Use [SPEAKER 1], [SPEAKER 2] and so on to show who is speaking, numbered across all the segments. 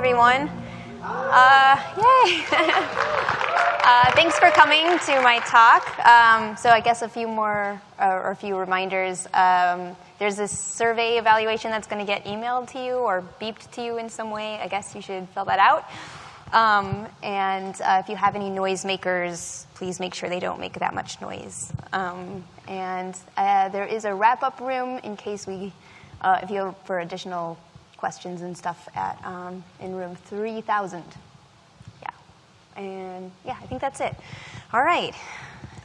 [SPEAKER 1] everyone. Yay! Thanks for coming to my talk. So I guess a few reminders. There's this survey evaluation that's going to get emailed to you or beeped to you in some way. I guess you should fill that out. And if you have any noisemakers, please make sure they don't make that much noise. And there is a wrap-up room in case if you have for additional questions and stuff in room 3000. Yeah. And yeah, I think that's it. All right.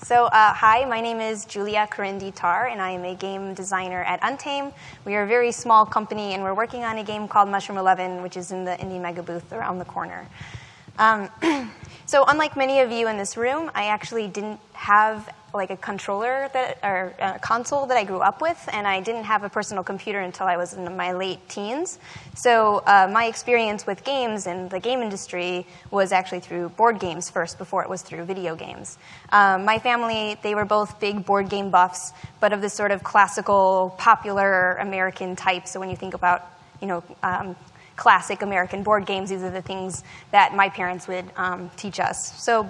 [SPEAKER 1] So hi, my name is Julia Keren-Detar, and I am a game designer at Untamed. We are a very small company, and we're working on a game called Mushroom 11, which is in the Indie Mega booth around the corner. So unlike many of you in this room, I actually didn't have like a controller or a console that I grew up with, and I didn't have a personal computer until I was in my late teens. So my experience with games and the game industry was actually through board games first, before it was through video games. My family, they were both big board game buffs, but of this sort of classical, popular American type. So when you think about, classic American board games, these are the things that my parents would teach us. So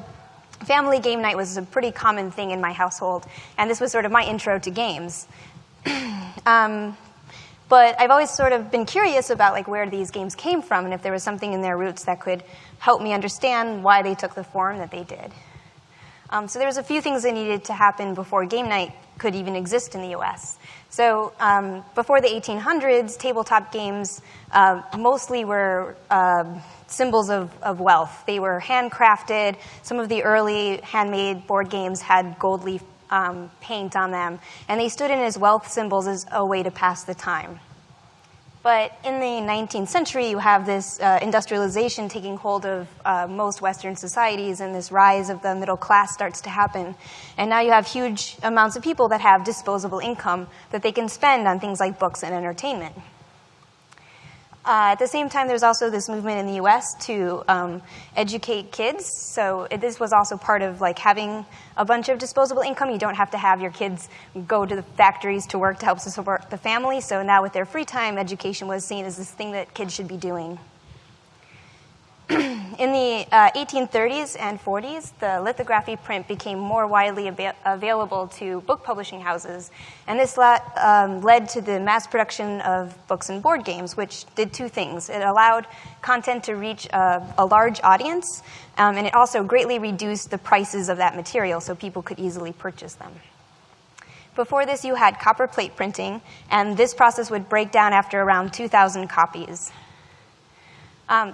[SPEAKER 1] family game night was a pretty common thing in my household, and this was sort of my intro to games. But I've always sort of been curious about where these games came from, and if there was something in their roots that could help me understand why they took the form that they did. So there was a few things that needed to happen before game night could even exist in the US. So before the 1800s, tabletop games mostly were symbols of wealth. They were handcrafted. Some of the early handmade board games had gold leaf paint on them, and they stood in as wealth symbols as a way to pass the time. But in the 19th century, you have this industrialization taking hold of most Western societies, and this rise of the middle class starts to happen. And now you have huge amounts of people that have disposable income that they can spend on things like books and entertainment. At the same time, there's also this movement in the U.S. to educate kids. So this was also part of having a bunch of disposable income. You don't have to have your kids go to the factories to work to help support the family. So now with their free time, education was seen as this thing that kids should be doing. In the 1830s and 40s, the lithography print became more widely available to book publishing houses, and this led to the mass production of books and board games, which did two things. It allowed content to reach a large audience, and it also greatly reduced the prices of that material so people could easily purchase them. Before this, you had copper plate printing, and this process would break down after around 2,000 copies.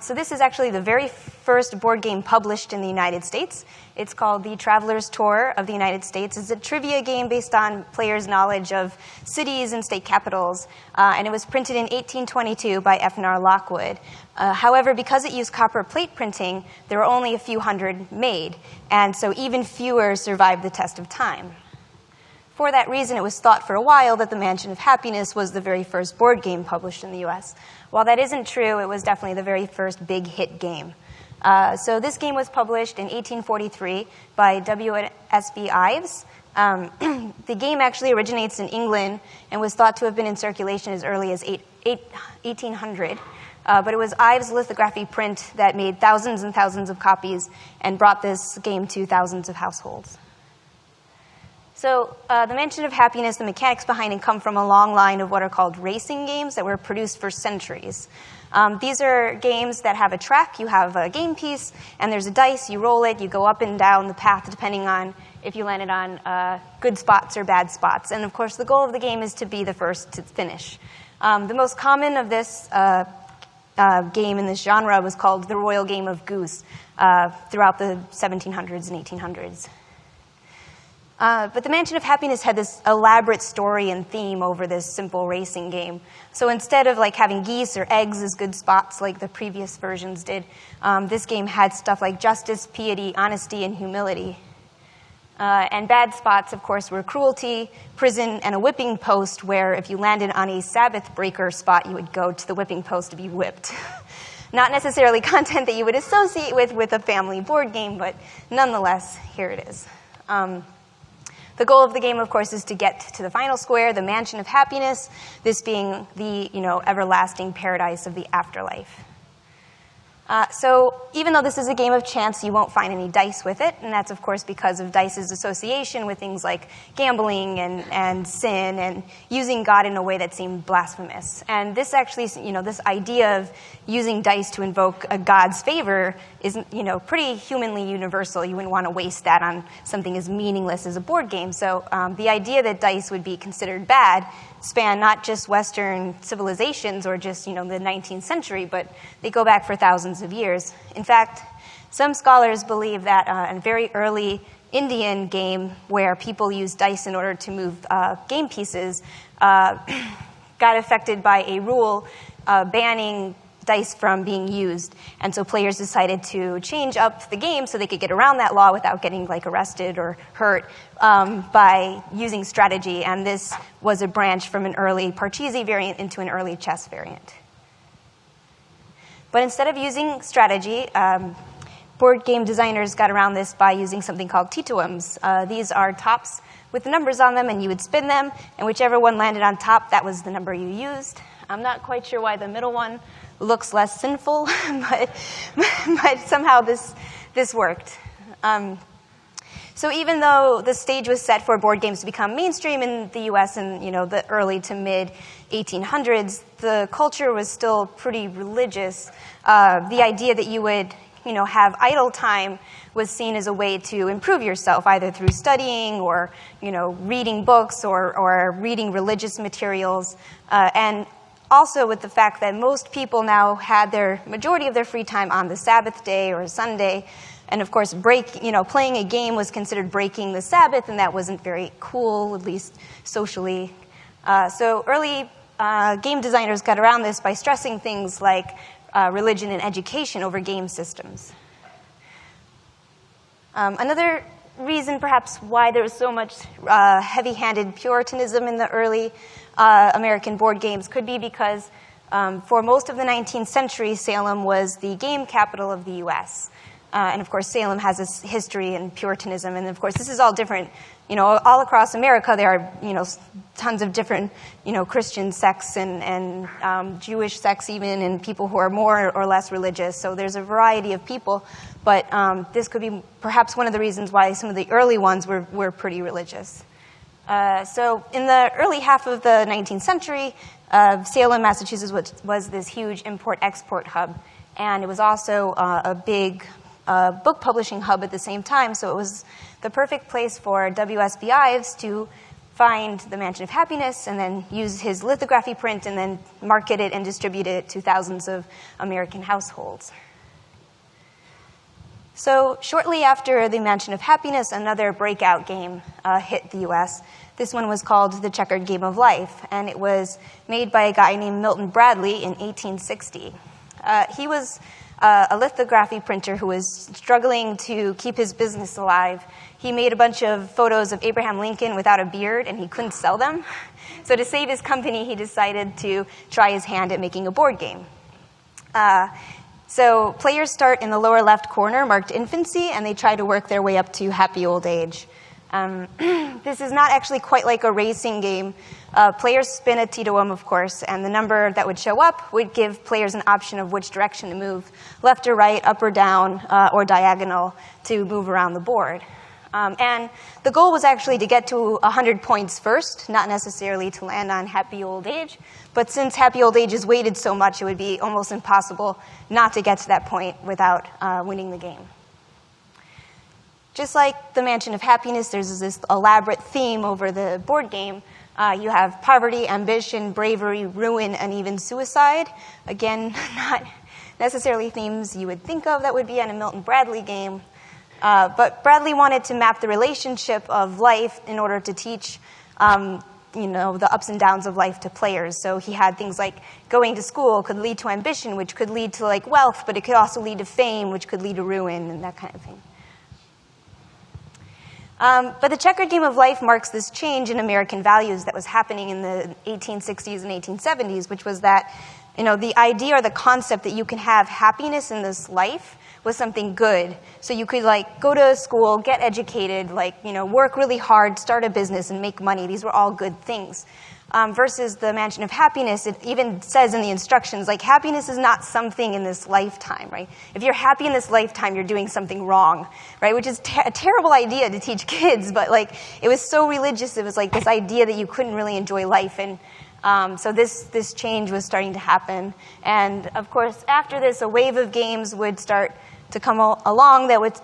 [SPEAKER 1] So this is actually the very first board game published in the United States. It's called The Traveler's Tour of the United States. It's a trivia game based on players' knowledge of cities and state capitals, and it was printed in 1822 by F.N.R. Lockwood. However, because it used copper plate printing, there were only a few hundred made, and so even fewer survived the test of time. For that reason, it was thought for a while that the Mansion of Happiness was the very first board game published in the U.S. While that isn't true, it was definitely the very first big hit game. So this game was published in 1843 by W.S.B. Ives. The game actually originates in England and was thought to have been in circulation as early as 1800. But it was Ives' lithography print that made thousands and thousands of copies and brought this game to thousands of households. So the Mansion of Happiness, the mechanics behind it come from a long line of what are called racing games that were produced for centuries. These are games that have a track. You have a game piece, and there's a dice. You roll it. You go up and down the path depending on if you landed on good spots or bad spots. And, of course, the goal of the game is to be the first to finish. The most common of this game in this genre was called the Royal Game of Goose throughout the 1700s and 1800s. But the Mansion of Happiness had this elaborate story and theme over this simple racing game. So instead of having geese or eggs as good spots like the previous versions did, this game had stuff like justice, piety, honesty, and humility. And bad spots, of course, were cruelty, prison, and a whipping post where if you landed on a Sabbath breaker spot, you would go to the whipping post to be whipped. Not necessarily content that you would associate with a family board game, but nonetheless, here it is. The goal of the game, of course, is to get to the final square, the Mansion of Happiness, this being the, everlasting paradise of the afterlife. So even though this is a game of chance, you won't find any dice with it, and that's, of course, because of dice's association with things like gambling and sin and using God in a way that seemed blasphemous. And this actually, this idea of using dice to invoke a God's favor is, pretty humanly universal. You wouldn't want to waste that on something as meaningless as a board game. So the idea that dice would be considered bad span not just Western civilizations or just, the 19th century, but they go back for thousands of years. In fact, some scholars believe that a very early Indian game where people used dice in order to move game pieces got affected by a rule banning dice from being used. And so players decided to change up the game so they could get around that law without getting arrested or hurt by using strategy. And this was a branch from an early Parcheesi variant into an early chess variant. But instead of using strategy, board game designers got around this by using something called titoums. These are tops with the numbers on them, and you would spin them, and whichever one landed on top, that was the number you used. I'm not quite sure why the middle one looks less sinful, but somehow this worked. So even though the stage was set for board games to become mainstream in the U.S. in the early to mid 1800s, the culture was still pretty religious. The idea that you would have idle time was seen as a way to improve yourself, either through studying or reading books or reading religious materials, and also with the fact that most people now had their majority of their free time on the Sabbath day or Sunday. And of course, playing a game was considered breaking the Sabbath, and that wasn't very cool, at least socially. So early game designers got around this by stressing things like religion and education over game systems. Another reason, perhaps, why there was so much heavy-handed Puritanism in the early American board games could be because for most of the 19th century, Salem was the game capital of the U.S. And of course, Salem has this history in Puritanism, and of course, this is all different. All across America, there are tons of different Christian sects and Jewish sects even, and people who are more or less religious. So there's a variety of people, but this could be perhaps one of the reasons why some of the early ones were pretty religious. So in the early half of the 19th century, Salem, Massachusetts was this huge import-export hub, and it was also a big book publishing hub at the same time, so it was the perfect place for W.S.B. Ives to find the Mansion of Happiness and then use his lithography print and then market it and distribute it to thousands of American households. So shortly after the Mansion of Happiness, another breakout game hit the U.S. This one was called The Checkered Game of Life, and it was made by a guy named Milton Bradley in 1860. He was a lithography printer who was struggling to keep his business alive. He made a bunch of photos of Abraham Lincoln without a beard, and he couldn't sell them. So to save his company, he decided to try his hand at making a board game. So players start in the lower left corner, marked infancy, and they try to work their way up to happy old age. This is not actually quite like a racing game. Players spin a titoum, of course, and the number that would show up would give players an option of which direction to move, left or right, up or down, or diagonal to move around the board. And the goal was actually to get to 100 points first, not necessarily to land on happy old age. But since happy old age is weighted so much, it would be almost impossible not to get to that point without winning the game. Just like the Mansion of Happiness, there's this elaborate theme over the board game. You have poverty, ambition, bravery, ruin, and even suicide. Again, not necessarily themes you would think of that would be in a Milton Bradley game. But Bradley wanted to map the relationship of life in order to teach the ups and downs of life to players. So he had things like going to school could lead to ambition, which could lead to wealth, but it could also lead to fame, which could lead to ruin, and that kind of thing. But the Checkered Game of Life marks this change in American values that was happening in the 1860s and 1870s, which was that, the idea or the concept that you can have happiness in this life was something good. So you could go to school, get educated, work really hard, start a business, and make money. These were all good things. versus the Mansion of Happiness. It even says in the instructions, like, happiness is not something in this lifetime, right? If you're happy in this lifetime, you're doing something wrong, right? Which is a terrible idea to teach kids, but like, it was so religious. It was like this idea that you couldn't really enjoy life, and so this change was starting to happen. And of course, after this, a wave of games would start to come along that would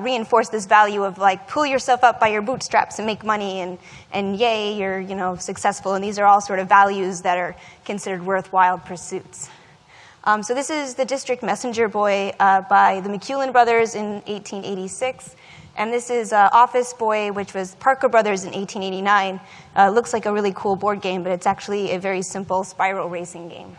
[SPEAKER 1] reinforce this value of, like, pull yourself up by your bootstraps and make money, and yay, you're, you know, successful. And these are all sort of values that are considered worthwhile pursuits. So this is The District Messenger Boy by the McEwen brothers in 1886. And this is Office Boy, which was Parker Brothers in 1889. Looks like a really cool board game, but it's actually a very simple spiral racing game.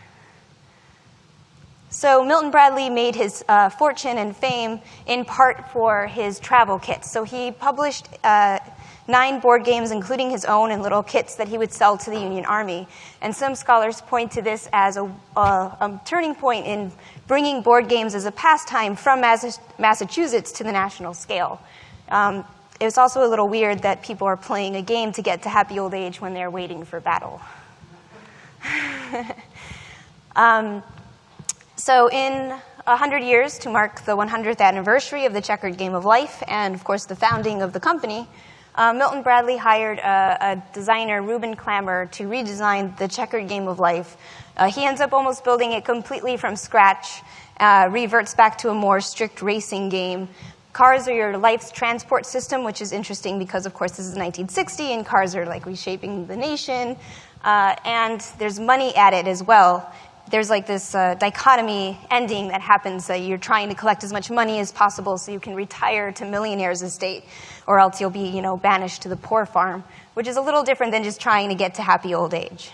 [SPEAKER 1] So Milton Bradley made his fortune and fame in part for his travel kits. So he published 9 board games, including his own, and little kits that he would sell to the Union Army. And some scholars point to this as a turning point in bringing board games as a pastime from Massachusetts to the national scale. It was also a little weird that people are playing a game to get to happy old age when they're waiting for battle. So in 100 years, to mark the 100th anniversary of the Checkered Game of Life, and of course the founding of the company, Milton Bradley hired a designer, Reuben Clammer, to redesign the Checkered Game of Life. He ends up almost building it completely from scratch, reverts back to a more strict racing game. Cars are your life's transport system, which is interesting because, of course, this is 1960, and cars are like reshaping the nation. And there's money added as well. There's like this dichotomy ending that happens that you're trying to collect as much money as possible so you can retire to millionaire's estate, or else you'll be, you know, banished to the poor farm, which is a little different than just trying to get to happy old age.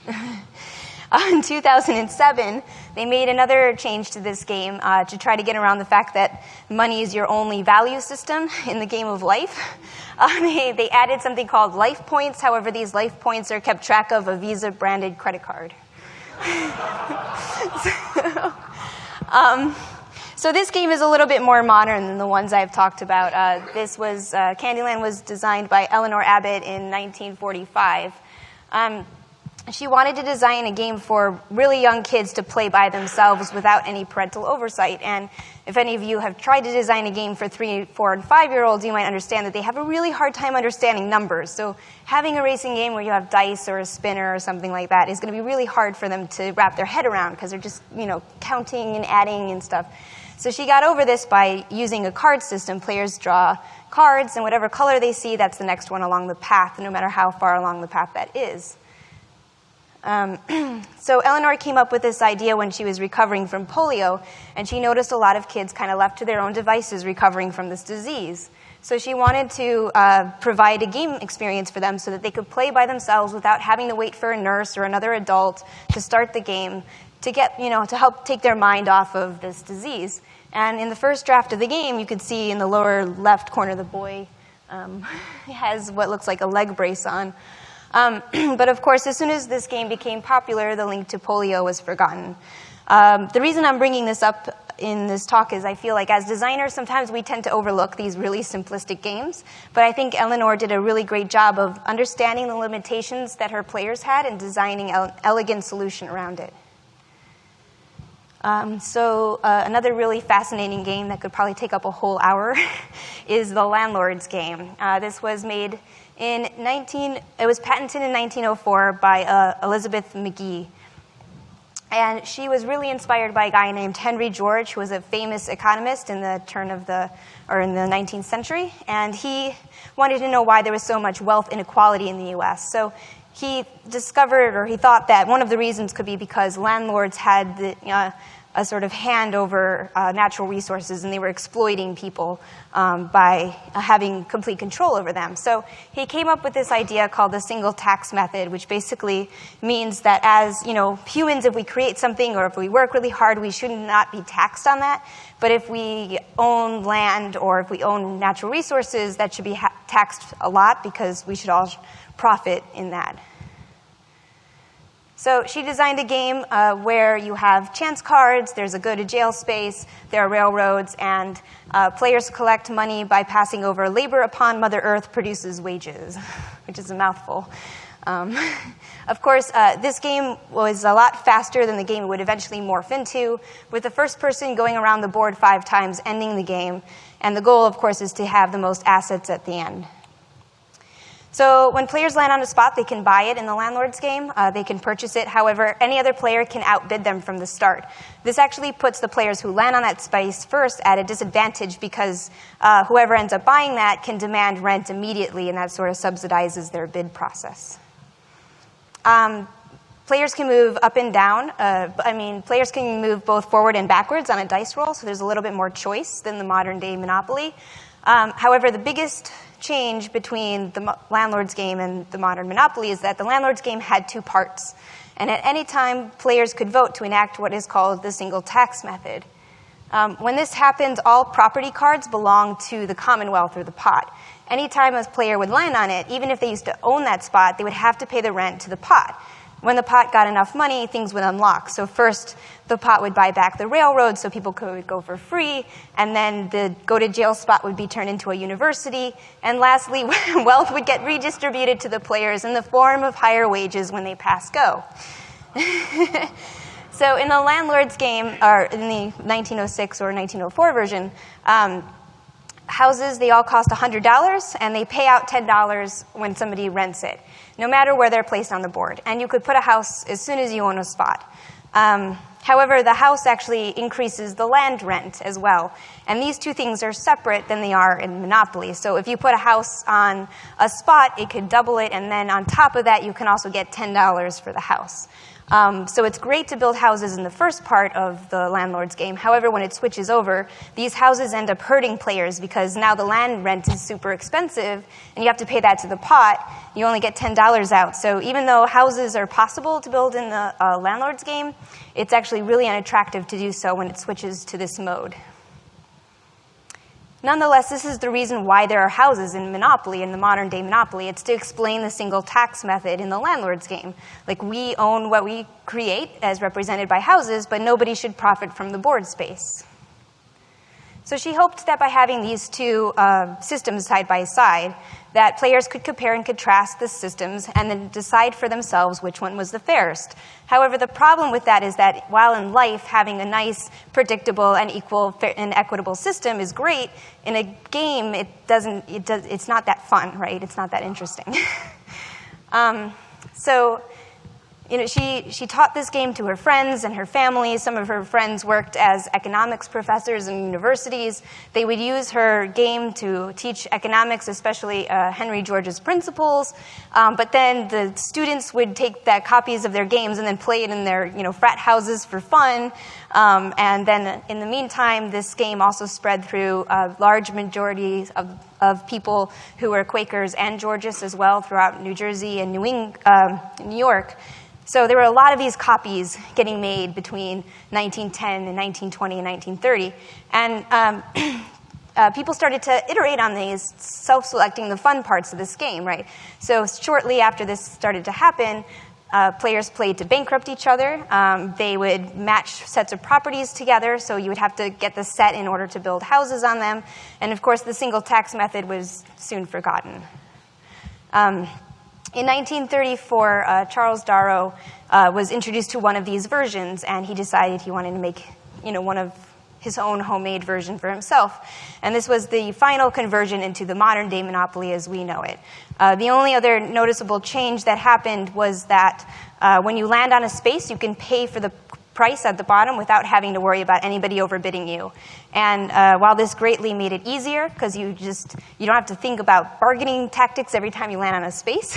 [SPEAKER 1] In 2007, they made another change to this game to try to get around the fact that money is your only value system in the game of life. They added something called life points. However, these life points are kept track of a Visa-branded credit card. So this game is a little bit more modern than the ones I've talked about. Candyland was designed by Eleanor Abbott in 1945. She wanted to design a game for really young kids to play by themselves without any parental oversight. And if any of you have tried to design a game for 3, 4, and 5-year-olds, you might understand that they have a really hard time understanding numbers. So having a racing game where you have dice or a spinner or something like that is going to be really hard for them to wrap their head around because they're just, you know, counting and adding and stuff. So she got over this by using a card system. Players draw cards, and whatever color they see, that's the next one along the path, no matter how far along the path that is. So Eleanor came up with this idea when she was recovering from polio, and she noticed a lot of kids kind of left to their own devices recovering from this disease. So she wanted to provide a game experience for them so that they could play by themselves without having to wait for a nurse or another adult to start the game to get, you know, to help take their mind off of this disease. And in the first draft of the game, you could see in the lower left corner, the boy has what looks like a leg brace on. But of course, as soon as this game became popular, the link to polio was forgotten. The reason I'm bringing this up in this talk is I feel like as designers, sometimes we tend to overlook these really simplistic games. But I think Eleanor did a really great job of understanding the limitations that her players had and designing an elegant solution around it. Another really fascinating game that could probably take up a whole hour is the Landlord's game. This was made it was patented in 1904 by Elizabeth McGee. And she was really inspired by a guy named Henry George, who was a famous economist in the in the 19th century. And he wanted to know why there was so much wealth inequality in the US. So he thought that one of the reasons could be because landlords had a sort of hand over natural resources, and they were exploiting people by having complete control over them. So he came up with this idea called the single tax method, which basically means that as humans, if we create something or if we work really hard, we should not be taxed on that. But if we own land or if we own natural resources, that should be taxed a lot because we should all profit in that. So she designed a game where you have chance cards, there's a go-to-jail space, there are railroads, and players collect money by passing over labor upon Mother Earth produces wages, which is a mouthful. Of course, this game was a lot faster than the game it would eventually morph into, with the first person going around the board 5 times, ending the game. And the goal, of course, is to have the most assets at the end. So when players land on a spot, they can buy it in the Landlord's game. They can purchase it. However, any other player can outbid them from the start. This actually puts the players who land on that space first at a disadvantage because whoever ends up buying that can demand rent immediately, and that sort of subsidizes their bid process. Players can move up and down. Players can move both forward and backwards on a dice roll, so there's a little bit more choice than the modern-day Monopoly. However, the biggest change between the Landlord's game and the modern Monopoly is that the Landlord's game had 2 parts. And at any time, players could vote to enact what is called the single tax method. When this happens, all property cards belong to the Commonwealth or the pot. Anytime a player would land on it, even if they used to own that spot, they would have to pay the rent to the pot. When the pot got enough money, things would unlock. So first, the pot would buy back the railroad so people could go for free, and then the go-to-jail spot would be turned into a university, and lastly, wealth would get redistributed to the players in the form of higher wages when they pass go. So in the Landlord's game, or in the 1906 or 1904 version, houses, they all cost $100, and they pay out $10 when somebody rents it, no matter where they're placed on the board. And you could put a house as soon as you own a spot. However, the house actually increases the land rent as well. And these 2 things are separate than they are in Monopoly. So if you put a house on a spot, it could double it, and then on top of that, you can also get $10 for the house. So it's great to build houses in the first part of the Landlord's game. However, when it switches over, these houses end up hurting players because now the land rent is super expensive, and you have to pay that to the pot. You only get $10 out. So even though houses are possible to build in the Landlord's game, it's actually really unattractive to do so when it switches to this mode. Nonetheless, this is the reason why there are houses in Monopoly, in the modern-day Monopoly. It's to explain the single tax method in the Landlord's game. Like, we own what we create, as represented by houses, but nobody should profit from the board space. So she hoped that by having these 2 systems side by side, that players could compare and contrast the systems and then decide for themselves which one was the fairest. However, the problem with that is that while in life having a nice, predictable, and equal and equitable system is great, in a game it's not that fun, right? It's not that interesting. She taught this game to her friends and her family. Some of her friends worked as economics professors in universities. They would use her game to teach economics, especially Henry George's principles. But then the students would take that copies of their games and then play it in their frat houses for fun. And then in the meantime, this game also spread through large majorities of people who were Quakers and Georgists as well throughout New Jersey and New York. So there were a lot of these copies getting made between 1910 and 1920 and 1930. And people started to iterate on these, self-selecting the fun parts of this game, right? So shortly after this started to happen, players played to bankrupt each other. They would match sets of properties together, so you would have to get the set in order to build houses on them. And of course, the single tax method was soon forgotten. In 1934, Charles Darrow was introduced to one of these versions, and he decided he wanted to make, one of his own homemade version for himself. And this was the final conversion into the modern-day Monopoly as we know it. The only other noticeable change that happened was that when you land on a space, you can pay for the price at the bottom without having to worry about anybody overbidding you. And while this greatly made it easier, because you don't have to think about bargaining tactics every time you land on a space,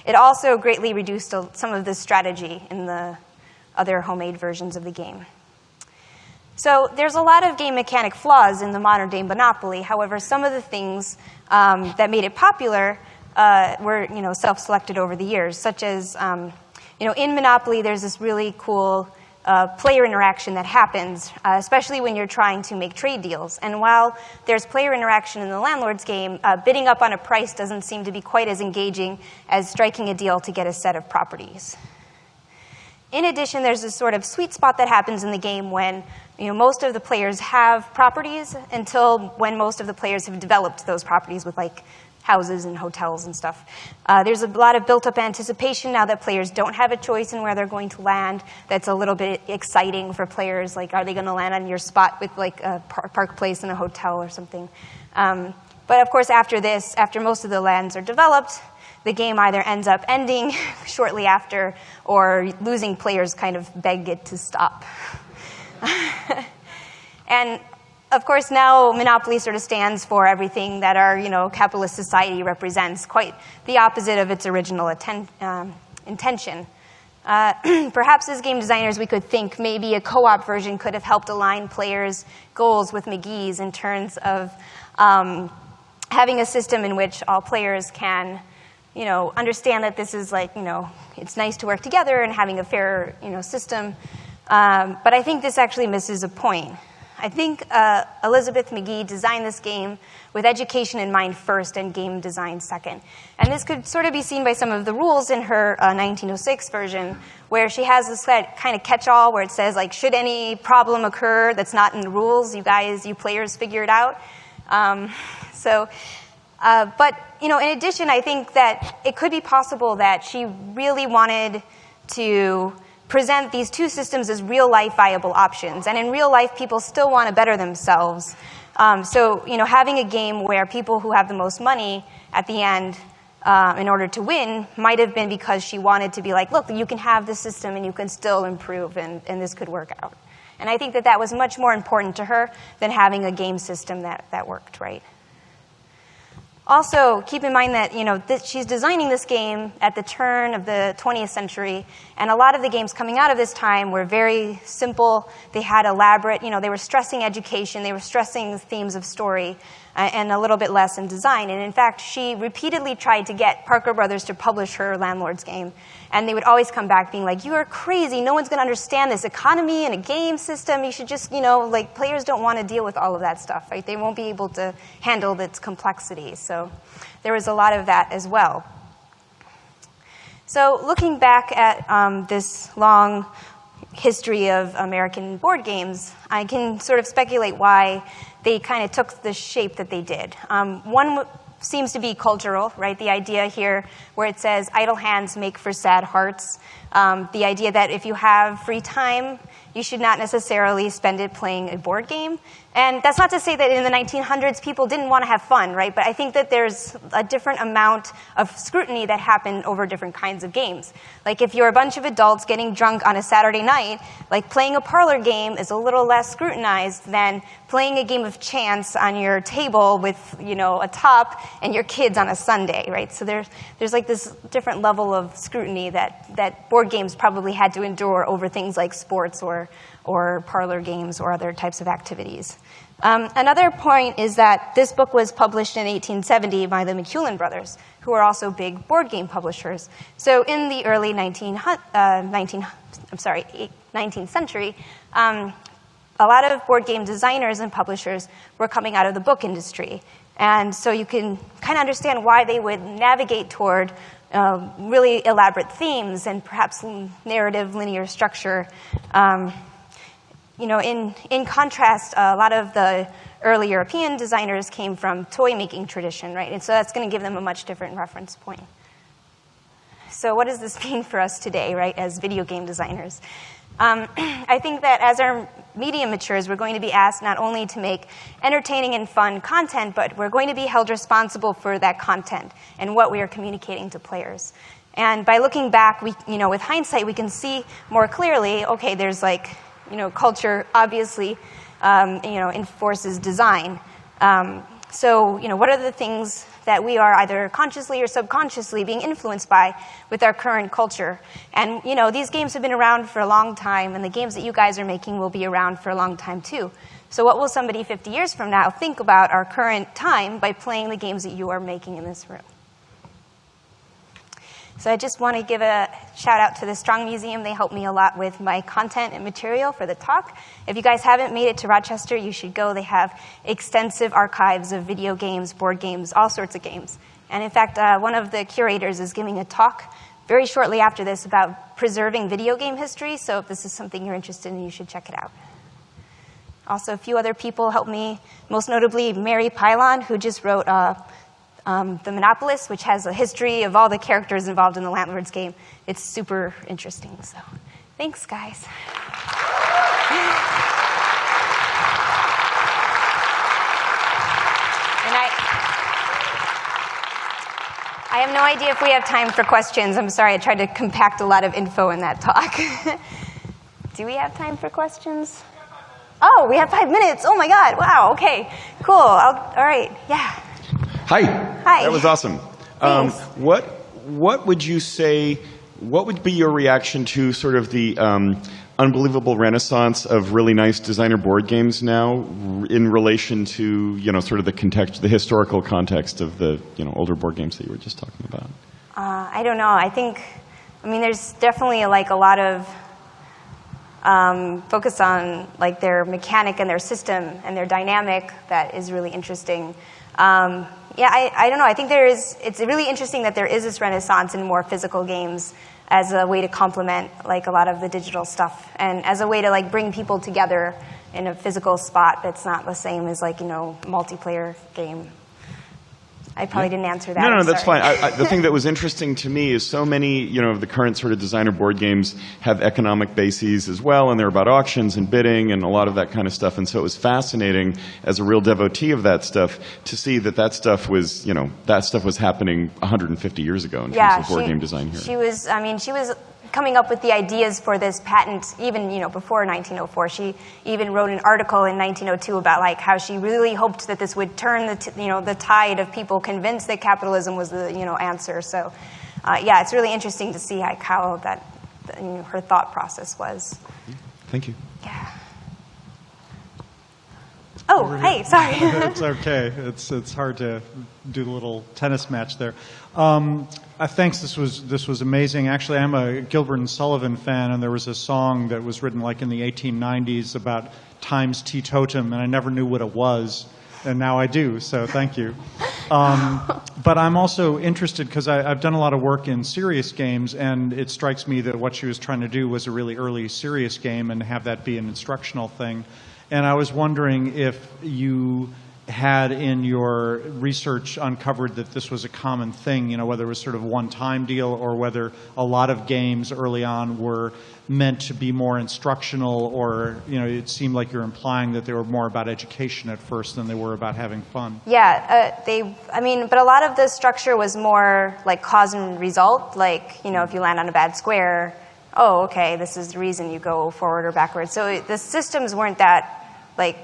[SPEAKER 1] it also greatly reduced some of the strategy in the other homemade versions of the game. So there's a lot of game mechanic flaws in the modern-day Monopoly. However, some of the things that made it popular were self-selected over the years, such as in Monopoly there's this really cool player interaction that happens, especially when you're trying to make trade deals. And while there's player interaction in the Landlord's game, bidding up on a price doesn't seem to be quite as engaging as striking a deal to get a set of properties. In addition, there's this sort of sweet spot that happens in the game when most of the players have properties until when most of the players have developed those properties with houses and hotels and stuff. There's a lot of built-up anticipation now that players don't have a choice in where they're going to land. That's a little bit exciting for players. Like, are they going to land on your spot with like a Park Place in a hotel or something? But of course, after this, after most of the lands are developed, the game either ends up ending shortly after, or losing players kind of beg it to stop. And of course, now monopoly sort of stands for everything that our capitalist society represents, quite the opposite of its original intention. Perhaps as game designers, we could think maybe a co-op version could have helped align players' goals with McGee's in terms of having a system in which all players can understand that this is like, it's nice to work together and having a fair, system. But I think this actually misses a point. I think Elizabeth McGee designed this game with education in mind first and game design second. And this could sort of be seen by some of the rules in her 1906 version, where she has this kind of catch-all where it says, like, should any problem occur that's not in the rules, you players figure it out. But in addition, I think that it could be possible that she really wanted to present these two systems as real-life viable options. And in real life, people still want to better themselves. Having a game where people who have the most money at the end in order to win might have been because she wanted to be like, look, you can have this system and you can still improve, and this could work out. And I think that that was much more important to her than having a game system that worked, right? Also, keep in mind that she's designing this game at the turn of the 20th century, and a lot of the games coming out of this time were very simple. They had elaborate, they were stressing education, they were stressing themes of story, and a little bit less in design. And in fact, she repeatedly tried to get Parker Brothers to publish her Landlord's game, and they would always come back being like, "You are crazy. No one's going to understand this economy and a game system. You should just, players don't want to deal with all of that stuff, right? They won't be able to handle its complexity." So there was a lot of that as well. So looking back at this long history of American board games, I can sort of speculate why they kind of took the shape that they did. One seems to be cultural, right? The idea here where it says, idle hands make for sad hearts. The idea that if you have free time, you should not necessarily spend it playing a board game. And that's not to say that in the 1900s people didn't want to have fun, right? But I think that there's a different amount of scrutiny that happened over different kinds of games. Like if you're a bunch of adults getting drunk on a Saturday night, like playing a parlor game is a little less scrutinized than playing a game of chance on your table with, a top and your kids on a Sunday, right? So there's like this different level of scrutiny that board games probably had to endure over things like sports or parlor games or other types of activities. Another point is that this book was published in 1870 by the McEulin brothers, who are also big board game publishers. So in the early 19th century, a lot of board game designers and publishers were coming out of the book industry. And so you can kind of understand why they would navigate toward really elaborate themes and perhaps narrative linear structure. In contrast, a lot of the early European designers came from toy-making tradition, right? And so that's going to give them a much different reference point. So what does this mean for us today, right, as video game designers? I think that as our medium matures, we're going to be asked not only to make entertaining and fun content, but we're going to be held responsible for that content and what we are communicating to players. And by looking back, with hindsight, we can see more clearly, okay, there's culture obviously, enforces design. So, what are the things that we are either consciously or subconsciously being influenced by with our current culture? And, these games have been around for a long time, and the games that you guys are making will be around for a long time, too. So what will somebody 50 years from now think about our current time by playing the games that you are making in this room? So I just want to give a shout out to the Strong Museum. They helped me a lot with my content and material for the talk. If you guys haven't made it to Rochester, you should go. They have extensive archives of video games, board games, all sorts of games. And in fact, one of the curators is giving a talk very shortly after this about preserving video game history. So if this is something you're interested in, you should check it out. Also, a few other people helped me, most notably Mary Pylon, who just wrote The Monopolist, which has a history of all the characters involved in the Landlord's game. It's super interesting. So, thanks, guys. I have no idea if we have time for questions. I'm sorry, I tried to compact a lot of info in that talk. Do we have time for questions? Oh, we have 5 minutes. Oh my God, wow, okay, cool. All right, yeah.
[SPEAKER 2] Hi.
[SPEAKER 1] Hi.
[SPEAKER 2] That was awesome. What would you say, what would be your reaction to sort of the unbelievable renaissance of really nice designer board games now in relation to, sort of the historical context of the, older board games that you were just talking about?
[SPEAKER 1] I don't know. I mean, there's definitely like a lot of focus on like their mechanic and their system and their dynamic that is really interesting. Yeah, I don't know. I think it's really interesting that there is this renaissance in more physical games as a way to complement like a lot of the digital stuff and as a way to like bring people together in a physical spot that's not the same as like, multiplayer game. I probably didn't answer that.
[SPEAKER 2] No, that's fine. The thing that was interesting to me is so many, of the current sort of designer board games have economic bases as well, and they're about auctions and bidding and a lot of that kind of stuff. And so it was fascinating as a real devotee of that stuff to see that stuff was, that stuff was happening 150 years ago in terms of board game design here.
[SPEAKER 1] She was coming up with the ideas for this patent even, before 1904. She even wrote an article in 1902 about like how she really hoped that this would turn the tide of people convinced that capitalism was the, answer. So, yeah, it's really interesting to see how that, her thought process was.
[SPEAKER 2] Thank you.
[SPEAKER 1] Yeah. Oh, hey, sorry.
[SPEAKER 3] It's okay. It's hard to do the little tennis match there. Thanks. This was amazing. Actually, I'm a Gilbert and Sullivan fan, and there was a song that was written like in the 1890s about Time's Teetotum, and I never knew what it was, and now I do. So thank you. But I'm also interested because I've done a lot of work in serious games, and it strikes me that what she was trying to do was a really early serious game and have that be an instructional thing. And I was wondering if you had in your research uncovered that this was a common thing, whether it was sort of a one-time deal or whether a lot of games early on were meant to be more instructional or, it seemed like you're implying that they were more about education at first than they were about having fun.
[SPEAKER 1] Yeah, but a lot of the structure was more like cause and result, like, if you land on a bad square, oh, okay, this is the reason you go forward or backwards. So the systems weren't that, I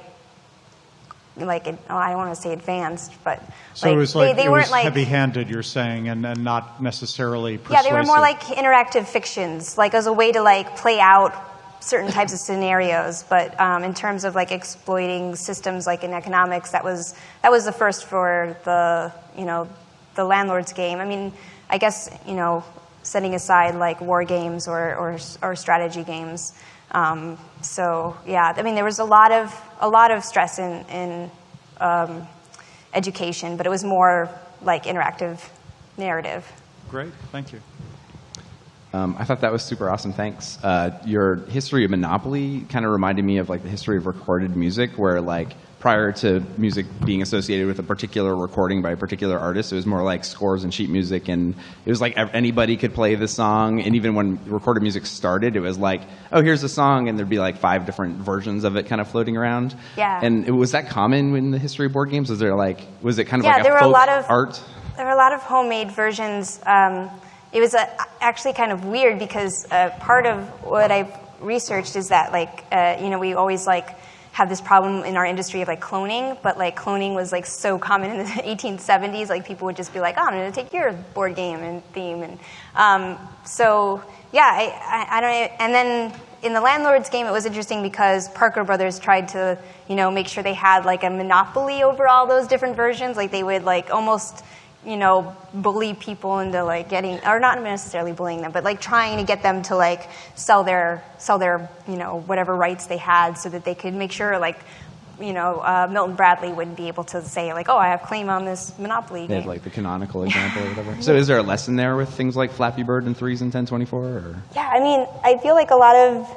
[SPEAKER 1] don't want to say advanced, but
[SPEAKER 3] so it was like
[SPEAKER 1] they weren't like
[SPEAKER 3] heavy-handed, you're saying, and not necessarily persuasive.
[SPEAKER 1] Yeah, they were more like interactive fictions, like as a way to like play out certain types of scenarios. But in terms of like exploiting systems, like in economics, that was the first for the the Landlord's game. I mean, I guess setting aside like war games or strategy games. So yeah, I mean there was a lot of stress in education, but it was more like interactive narrative.
[SPEAKER 3] Great, thank you.
[SPEAKER 4] I thought that was super awesome. Thanks. Your history of Monopoly kind of reminded me of like the history of recorded music, where like prior to music being associated with a particular recording by a particular artist, it was more like scores and sheet music, and it was like anybody could play the song. And even when recorded music started, it was like, oh, here's the song, and there'd be like 5 different versions of it kind of floating around.
[SPEAKER 1] Yeah.
[SPEAKER 4] And was that common in the history of board games? Was it kind of like
[SPEAKER 1] there
[SPEAKER 4] a
[SPEAKER 1] were
[SPEAKER 4] folk
[SPEAKER 1] a lot of
[SPEAKER 4] art?
[SPEAKER 1] There were a lot of homemade versions. It was actually kind of weird because part of what I've researched is that like we always like have this problem in our industry of like cloning, but like cloning was like so common in the 1870s. Like people would just be like, oh, I'm going to take your board game and theme, and so yeah, I don't know. And then in the Landlord's game, it was interesting because Parker Brothers tried to make sure they had like a monopoly over all those different versions. Like they would like almost bully people into like getting, or not necessarily bullying them, but like trying to get them to like sell their whatever rights they had so that they could make sure like Milton Bradley wouldn't be able to say like, oh, I have claim on this Monopoly
[SPEAKER 4] They
[SPEAKER 1] game.
[SPEAKER 4] have like the canonical example or whatever. So is there a lesson there with things like Flappy Bird and 3s and 1024? Or?
[SPEAKER 1] Yeah, I mean, I feel like a lot of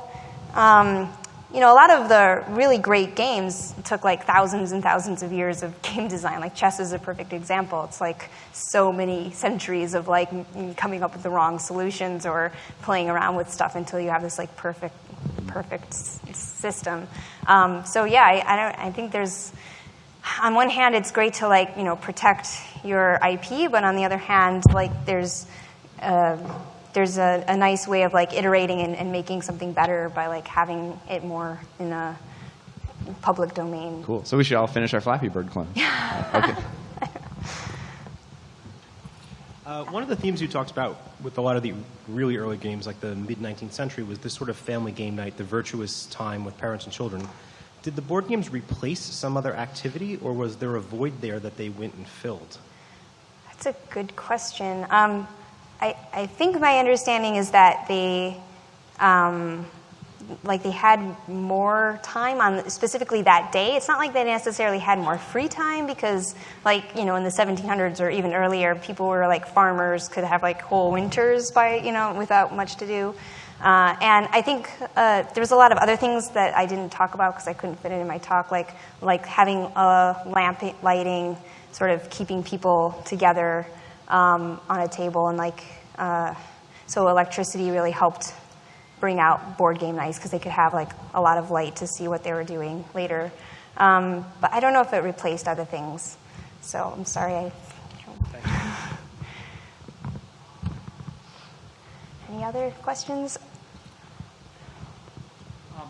[SPEAKER 1] you know, a lot of the really great games took like thousands and thousands of years of game design. Like chess is a perfect example. It's like so many centuries of like coming up with the wrong solutions or playing around with stuff until you have this like perfect system. So yeah, I think there's, on one hand, it's great to like, you know, protect your IP, but on the other hand, like there's a nice way of like iterating and making something better by like having it more in a public domain.
[SPEAKER 4] Cool. So we should all finish our Flappy Bird clone. Okay.
[SPEAKER 5] One of the themes you talked about with a lot of the really early games, like the mid-19th century, was this sort of family game night, the virtuous time with parents and children. Did the board games replace some other activity, or was there a void there that they went and filled?
[SPEAKER 1] That's a good question. I think my understanding is that they had more time on specifically that day. It's not like they necessarily had more free time because, like, you know, in the 1700s or even earlier, people were like farmers, could have like whole winters by, you know, without much to do. And I think there was a lot of other things that I didn't talk about because I couldn't fit it in my talk, like having a lamp lighting, sort of keeping people together on a table, and like so electricity really helped bring out board game nights because they could have like a lot of light to see what they were doing later. But I don't know if it replaced other things. So I'm sorry. Any other questions?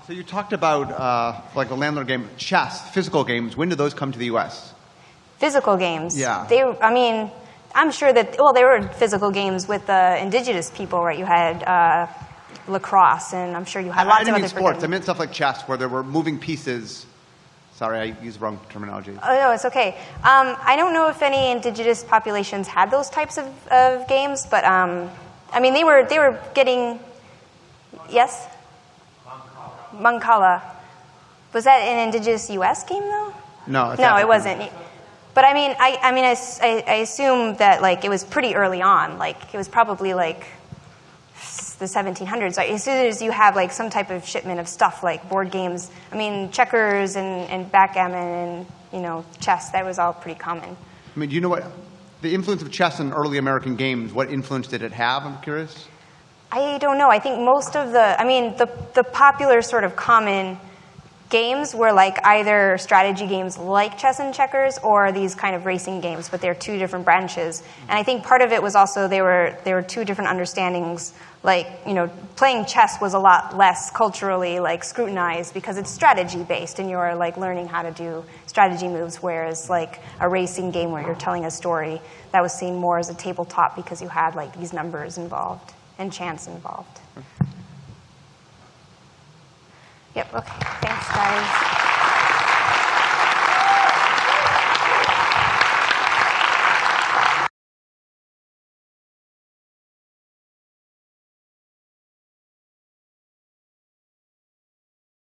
[SPEAKER 6] So you talked about like the Landlord game, chess, physical games. When did those come to the U.S.?
[SPEAKER 1] Physical games.
[SPEAKER 6] Yeah.
[SPEAKER 1] I mean, I'm sure that, well, there were physical games with the indigenous people, right? You had lacrosse, and I'm sure you had lots of other...
[SPEAKER 6] I didn't mean sports. I meant stuff like chess, where there were moving pieces. Sorry, I used the wrong terminology.
[SPEAKER 1] Oh, no, it's okay. I don't know if any indigenous populations had those types of games, but, I mean, they were getting... Yes? Mancala. Was that an indigenous U.S. game, though?
[SPEAKER 6] No, it's
[SPEAKER 1] no,
[SPEAKER 6] African.
[SPEAKER 1] It wasn't. But I mean, I assume that like it was pretty early on. Like it was probably like the 1700s. Like, as soon as you have like some type of shipment of stuff like board games, I mean, checkers and backgammon and, you know, chess, that was all pretty common.
[SPEAKER 6] I mean, do you know what the influence of chess in early American games? What influence did it have? I'm curious.
[SPEAKER 1] I don't know. I think most of the popular sort of common games were like either strategy games like chess and checkers or these kind of racing games, but they're two different branches. And I think part of it was also there were two different understandings. Like, you know, playing chess was a lot less culturally like scrutinized because it's strategy based and you're like learning how to do strategy moves, whereas like a racing game where you're telling a story, that was seen more as a tabletop because you had like these numbers involved and chance involved. Yep, okay. Thanks, guys.